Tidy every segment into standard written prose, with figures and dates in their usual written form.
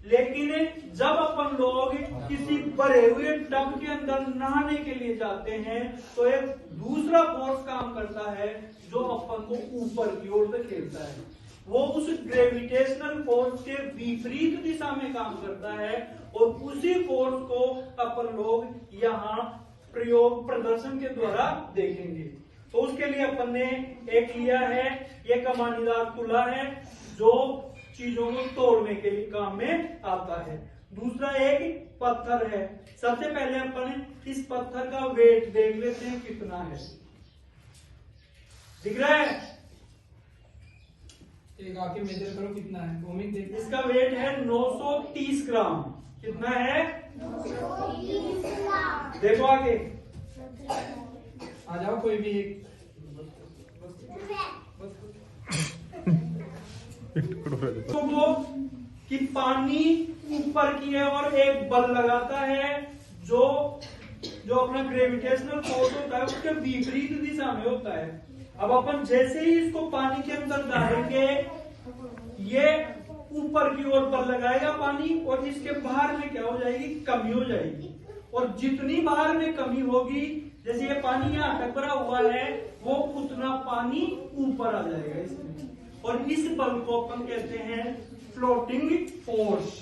लेकिन जब अपन लोग किसी भरे हुए टब के अंदर नहाने के लिए जाते हैं तो एक दूसरा फोर्स काम करता है जो अपन को ऊपर की ओर से खींचता है। वो उस ग्रेविटेशनल फोर्स के विपरीत दिशा में काम करता है और उसी फोर्स को अपन लोग यहाँ प्रयोग प्रदर्शन के द्वारा देखेंगे। तो उसके लिए अपन ने एक लिया है, ये कमानीदार तुला है जो चीजों को तोड़ने के लिए काम में आता है। दूसरा एक पत्थर है। सबसे पहले अपन इस पत्थर का वेट देख लेते हैं कितना है। दिख रहा है? एक आके मेजर करो कितना है। भूमिक देख। इसका वेट है 930 ग्राम। कितना है? 930 ग्राम। देखो आगे आ जाओ कोई भी एक। तो कि पानी ऊपर की है और एक बल लगाता है जो अपना ग्रेविटेशनल फोर्स होता है उसके विपरीत दिशा में होता है। अब अपन जैसे ही इसको पानी के अंदर डालेंगे ये ऊपर की ओर बल लगाएगा पानी और इसके बाहर में क्या हो जाएगी? कमी हो जाएगी। और जितनी बाहर में कमी होगी, जैसे ये पानी यहाँ टकरा हुआ है, वो उतना पानी ऊपर आ जाएगा इसमें। और इस बल को अपन कहते हैं फ्लोटिंग फोर्स।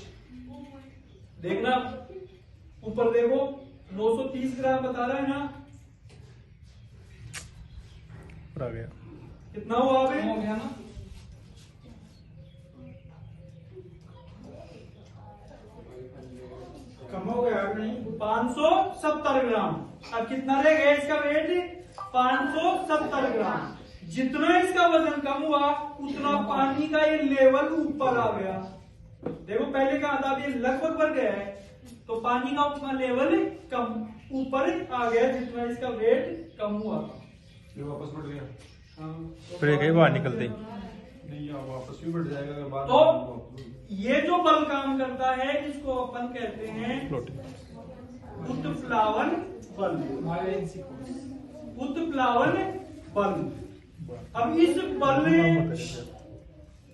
देखना ऊपर देखो 930 ग्राम बता रहा है ना, आ गया कितना हुआ अभी? हो गया ना? कम हो गया नहीं? 570 ग्राम। अब कितना रह गया इसका वेट? 570 ग्राम। जितना इसका वजन कम हुआ उतना पानी का ये लेवल ऊपर आ गया। देखो पहले कहा था अभी लगभग बढ़ गया है, तो पानी का उतना लेवल कम ऊपर आ गया जितना इसका वेट कम हुआ। ये वापस बढ़ गया। हाँ, फिर कहीं बाहर निकलते ही। नहीं यार वापस भी बढ़ जाएगा अगर बाहर तो ये जो बल काम करता है इसको अपन कहते हैं उत्प्लावन बल। बायोएनसी फोर्स। उत्प्लावन बल। अब इस बल ने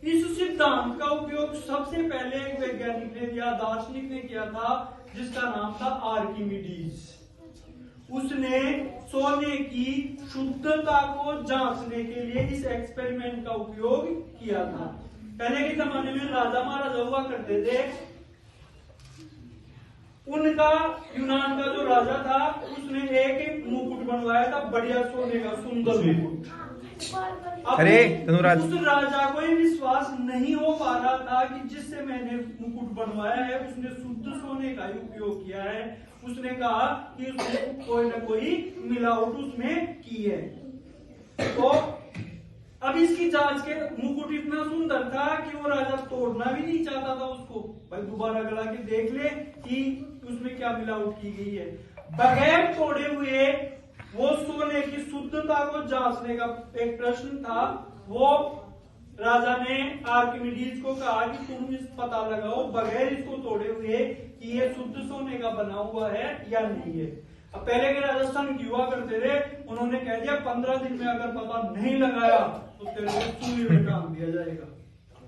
इस सिद्धांत का उपयोग सबसे पहले एक वैज्ञानिक ने या दार्शनिक ने किया था जिसका नाम था आर्किमिडीज। उसने सोने की शुद्धता को जांचने के लिए इस एक्सपेरिमेंट का उपयोग किया था। पहले के जमाने में राजा महाराजा हुआ करते थे। उनका यूनान का जो राजा था उसने एक मुकुट बनवाया था, बढ़िया सोने का सुंदर मुकुट। अरे धनुराज, उस राजा को ये विश्वास नहीं हो पा रहा था कि जिससे मैंने मुकुट बनवाया है उसने शुद्ध सोने का ही उपयोग किया है। उसने कहा कि उसने कोई ना कोई मिलावट उसमें की है। तो अब इसकी जांच के मुकुट इतना सुंदर था कि वो राजा तोड़ना भी नहीं चाहता था उसको। भाई दोबारा गला के देख ले कि उसमें क्या मिलावट की गई है। बगैर तोड़े हुए वो सोने की शुद्धता को जांचने का एक प्रश्न था। वो राजा ने आर्किमिडीज को कहा कि तुम इस पता लगाओ बगैर इसको तोड़े हुए कि ये शुद्ध सोने का बना हुआ है या नहीं है। अब पहले के राजा संघ हुआ करते थे, उन्होंने कह दिया 15 दिन में अगर पता नहीं लगाया तो तेरे को चूल्हे में डाल दिया जाएगा।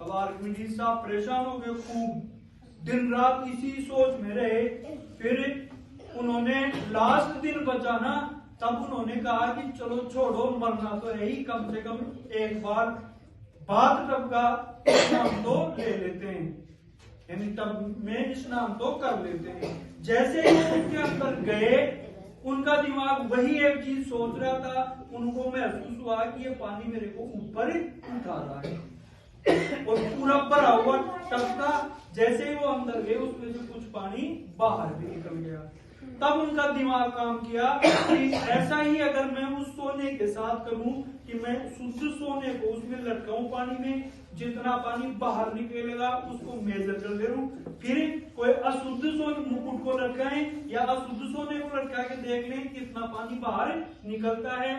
अब आर्किमिडीज साहब परेशान हो गए, खूब दिन रात इसी सोच में रहे। फिर उन्होंने लास्ट दिन बचाना, तब उन्होंने कहा कि चलो छोड़ो, मरना तो है ही, कम से कम एक बार बाथ टब का स्नान तो ले लेते हैं, यानी टब में स्नान तो कर लेते हैं। जैसे ही उनके अंदर गए उनका दिमाग वही एक चीज सोच रहा था। उनको महसूस हुआ कि ये पानी मेरे को ऊपर उठा रहा है और पूरा भरा हुआ टब था। जैसे ही वो अंदर गए उसमें से कुछ पानी बाहर भी निकल गया। तब उनका दिमाग काम किया कि ऐसा ही अगर मैं उस सोने के साथ करूं कि मैं शुद्ध सोने को उसमें लटकाऊं पानी में, जितना पानी बाहर निकलेगा उसको मेजर कर ले लूं, फिर कोई अशुद्ध सोने मुकुट को लटकाएं या अशुद्ध सोने को लटका के देख लें कितना पानी बाहर निकलता है।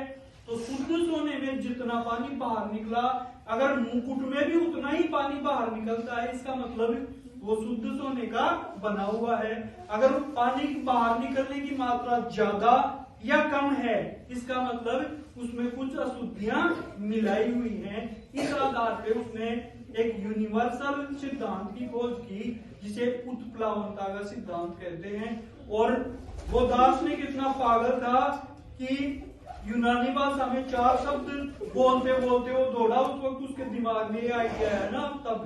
तो शुद्ध सोने में जितना पानी बाहर निकला, अगर मुकुट में भी उतना ही पानी बाहर निकलता है, इसका मतलब वो शुद्ध सोने का बना हुआ है। अगर पानी बाहर निकलने की मात्रा ज्यादा या कम है, इसका मतलब उसमें कुछ अशुद्धियां मिलाई हुई हैं। इस आधार पे उसने एक यूनिवर्सल सिद्धांत की खोज की जिसे उत्प्लावनता का सिद्धांत कहते हैं। और वो दार्शनिक इतना पागल था कि यूनानी भाषा में 4 शब्द बोलते बोलते वो दौड़ा, उस वक्त उसके दिमाग में ये आइडिया है ना, तब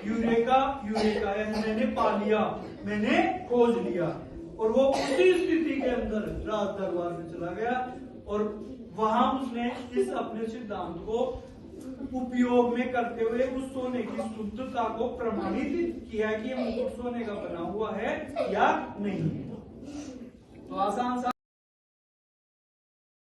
यूरेका यूरेका यानी मैंने पा लिया, मैंने खोज लिया। और वो उसी स्थिति के अंदर राज दरबार में चला गया और वहां उसने इस अपने सिद्धांत को उपयोग में करते हुए उस सोने की शुद्धता को प्रमाणित किया कि ये मुकुट सोने का बना हुआ है या नहीं। तो आसान सा